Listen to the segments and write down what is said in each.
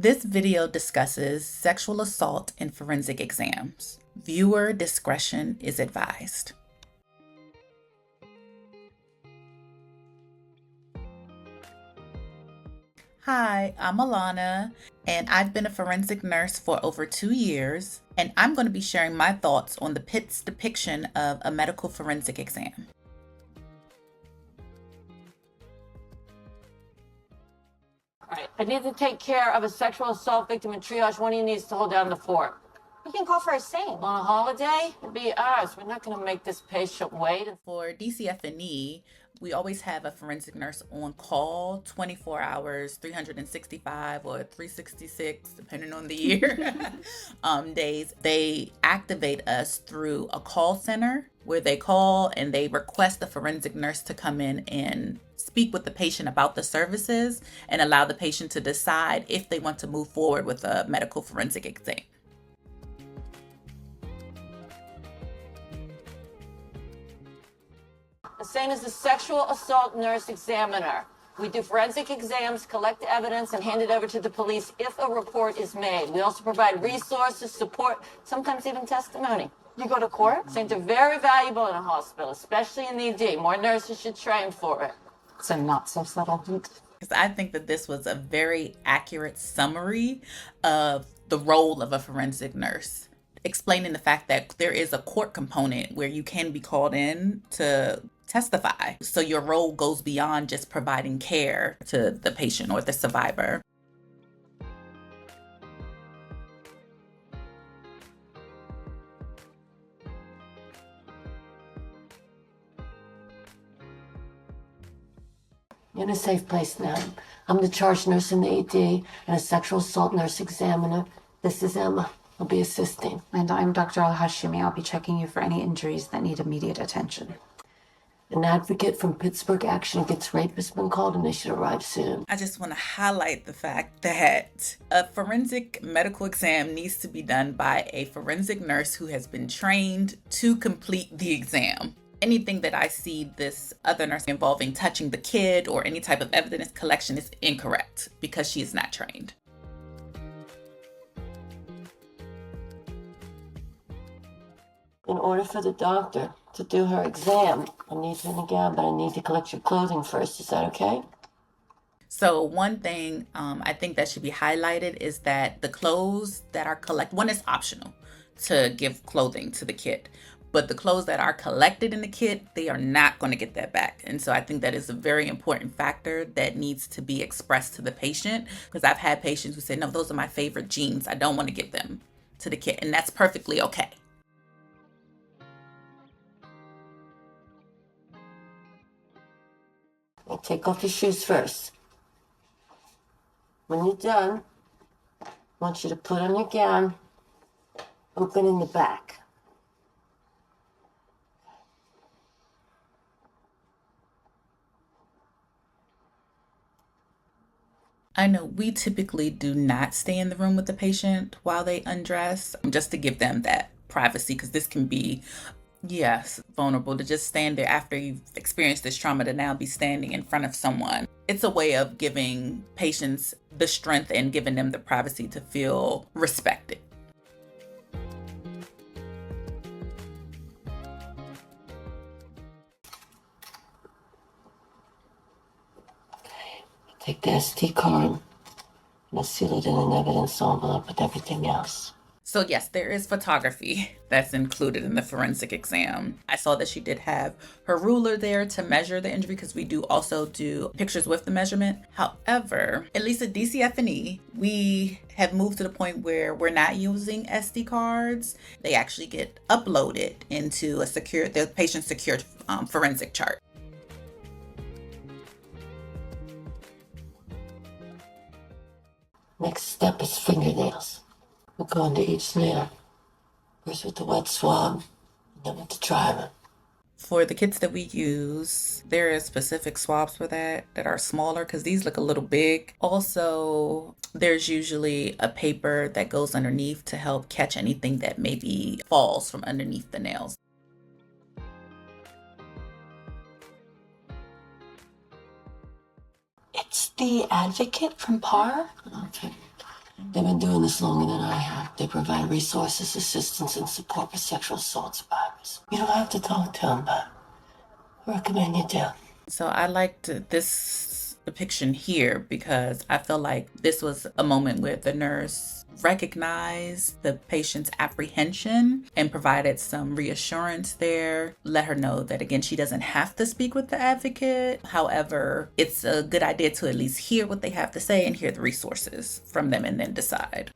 This video discusses sexual assault in forensic exams. Viewer discretion is advised. Hi, I'm Alana, and I've been a forensic nurse for over 2 years, and I'm going to be sharing my thoughts on the Pitt's depiction of a medical forensic exam. All right, I need to take care of a sexual assault victim in triage. One of you needs to hold down the fort. We can call for a same. On a holiday? It'll be ours. We're not going to make this patient wait. For DCFNE, we always have a forensic nurse on call 24 hours, 365 or 366, depending on the year, days. They activate us through a call center where they call and they request the forensic nurse to come in and speak with the patient about the services and allow the patient to decide if they want to move forward with a medical forensic exam. The same as the sexual assault nurse examiner. We do forensic exams, collect evidence, and hand it over to the police if a report is made. We also provide resources, support, sometimes even testimony. You go to court? Things are very valuable in a hospital, especially in ED. More nurses should train for it. It's a not so subtle hint. Because I think that this was a very accurate summary of the role of a forensic nurse, explaining the fact that there is a court component where you can be called in to testify. So your role goes beyond just providing care to the patient or the survivor. You're in a safe place now. I'm the charge nurse in the ED and a sexual assault nurse examiner. This is Emma. I'll be assisting. And I'm Dr. Al-Hashimi. I'll be checking you for any injuries that need immediate attention. An advocate from Pittsburgh Action Against Rape has been called and they should arrive soon. I just want to highlight the fact that a forensic medical exam needs to be done by a forensic nurse who has been trained to complete the exam. Anything that I see this other nurse involving touching the kid or any type of evidence collection is incorrect because she is not trained. In order for the doctor to do her exam, I need you in the gown, but I need to collect your clothing first. Is that okay? So one thing I think that should be highlighted is that the clothes that are collected, one is optional to give clothing to the kid, but the clothes that are collected in the kit, they are not going to get that back. And so I think that is a very important factor that needs to be expressed to the patient, because I've had patients who say, no, those are my favorite jeans. I don't want to give them to the kid. And that's perfectly okay. Now take off your shoes first. When you're done, I want you to put on your gown, open in the back. I know we typically do not stay in the room with the patient while they undress, just to give them that privacy, because this can be, yes, vulnerable to just stand there after you've experienced this trauma to now be standing in front of someone. It's a way of giving patients the strength and giving them the privacy to feel respected. Take the SD card and I'll seal it in an evidence envelope with everything else. So yes, there is photography that's included in the forensic exam. I saw that she did have her ruler there to measure the injury, because we do also do pictures with the measurement. However, at least at DCFNE, we have moved to the point where we're not using SD cards. They actually get uploaded into the patient's secured forensic chart. Next step is fingernails. We'll go into each nail. First with the wet swab, and then with the dry one. For the kits that we use, there are specific swabs for that are smaller, because these look a little big. Also, there's usually a paper that goes underneath to help catch anything that maybe falls from underneath the nails. It's the advocate from PAR. Okay. been doing this longer than I have. They provide resources, assistance, and support for sexual assault survivors. You don't have to talk to them, but I recommend you do. So I liked this depiction here because I feel like this was a moment where the nurse recognized the patient's apprehension and provided some reassurance there, let her know that, again, she doesn't have to speak with the advocate. However, it's a good idea to at least hear what they have to say and hear the resources from them and then decide.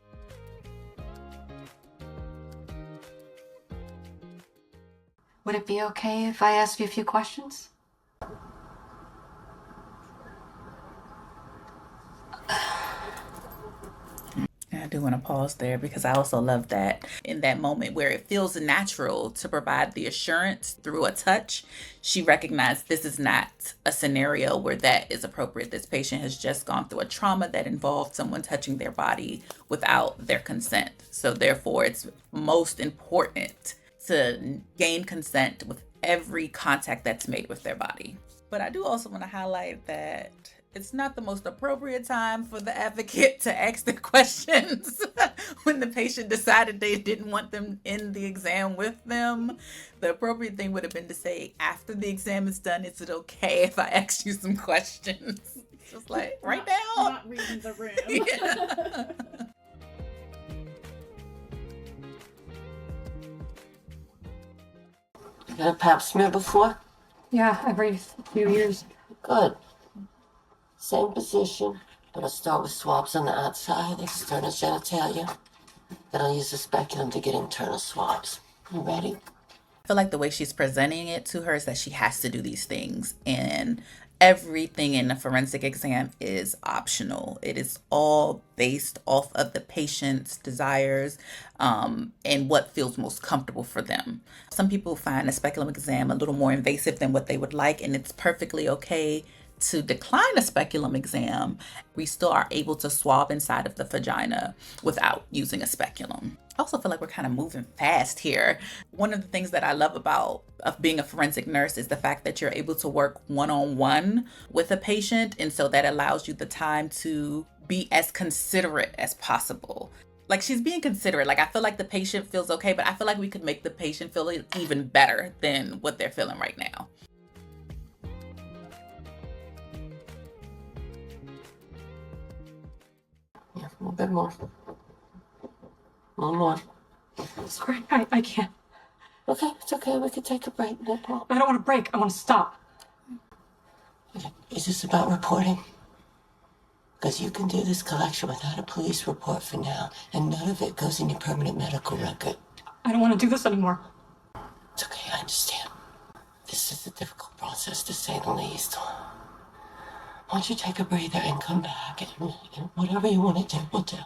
Would it be okay if I asked you a few questions? I do want to pause there because I also love that in that moment where it feels natural to provide the assurance through a touch, she recognized this is not a scenario where that is appropriate. This patient has just gone through a trauma that involved someone touching their body without their consent. So therefore, it's most important to gain consent with every contact that's made with their body. But I do also want to highlight that it's not the most appropriate time for the advocate to ask the questions when the patient decided they didn't want them in the exam with them. The appropriate thing would have been to say, after the exam is done, is it okay if I ask you some questions? It's just like, right now. Not reading the room. Yeah. You got a pap smear before? Yeah, every few years. Good. Same position, but I'll start with swabs on the outside, external genitalia. Then I'll use the speculum to get internal swabs. You ready? I feel like the way she's presenting it to her is that she has to do these things, and everything in a forensic exam is optional. It is all based off of the patient's desires and what feels most comfortable for them. Some people find a speculum exam a little more invasive than what they would like, and it's perfectly okay to decline a speculum exam. We still are able to swab inside of the vagina without using a speculum. I also feel like we're kind of moving fast here. One of the things that I love about being a forensic nurse is the fact that you're able to work one-on-one with a patient, and so that allows you the time to be as considerate as possible. Like, she's being considerate. Like, I feel like the patient feels okay, but I feel like we could make the patient feel even better than what they're feeling right now. Yeah, a little bit more. A little more. Sorry, I can't. Okay, it's okay. We can take a break. No problem. I don't want to break. I want to stop. Okay. Is this about reporting? Because you can do this collection without a police report for now, and none of it goes in your permanent medical record. I don't want to do this anymore. It's okay, I understand. This is a difficult process, to say the least. Why don't you take a breather and come back, and whatever you want to do, we'll do.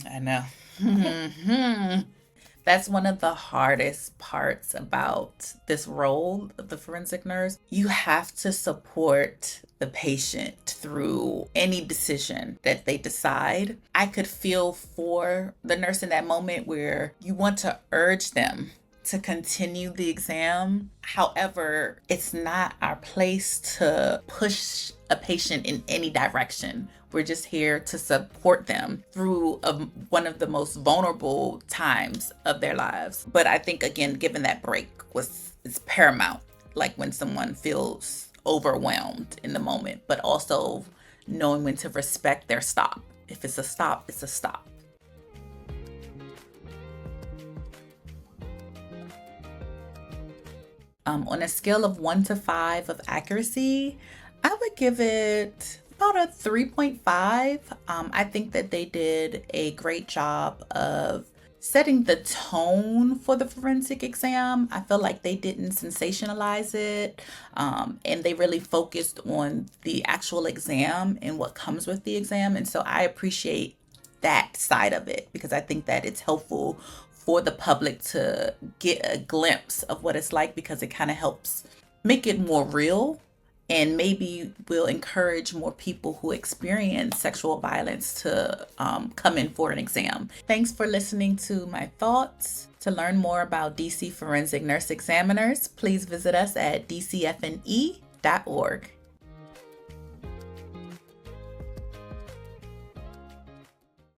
I know. That's one of the hardest parts about this role of the forensic nurse. You have to support the patient through any decision that they decide. I could feel for the nurse in that moment where you want to urge them to continue the exam. However, it's not our place to push a patient in any direction. We're just here to support them through one of the most vulnerable times of their lives. But I think, again, given that break is paramount, like when someone feels overwhelmed in the moment, but also knowing when to respect their stop. If it's a stop, it's a stop. On a scale of 1 to 5 of accuracy, I would give it about a 3.5. I think that they did a great job of setting the tone for the forensic exam. I feel like they didn't sensationalize it, and they really focused on the actual exam and what comes with the exam. And so I appreciate that side of it because I think that it's helpful for the public to get a glimpse of what it's like, because it kind of helps make it more real and maybe we'll encourage more people who experience sexual violence to come in for an exam. Thanks for listening to my thoughts. To learn more about DC Forensic Nurse Examiners, please visit us at dcfne.org.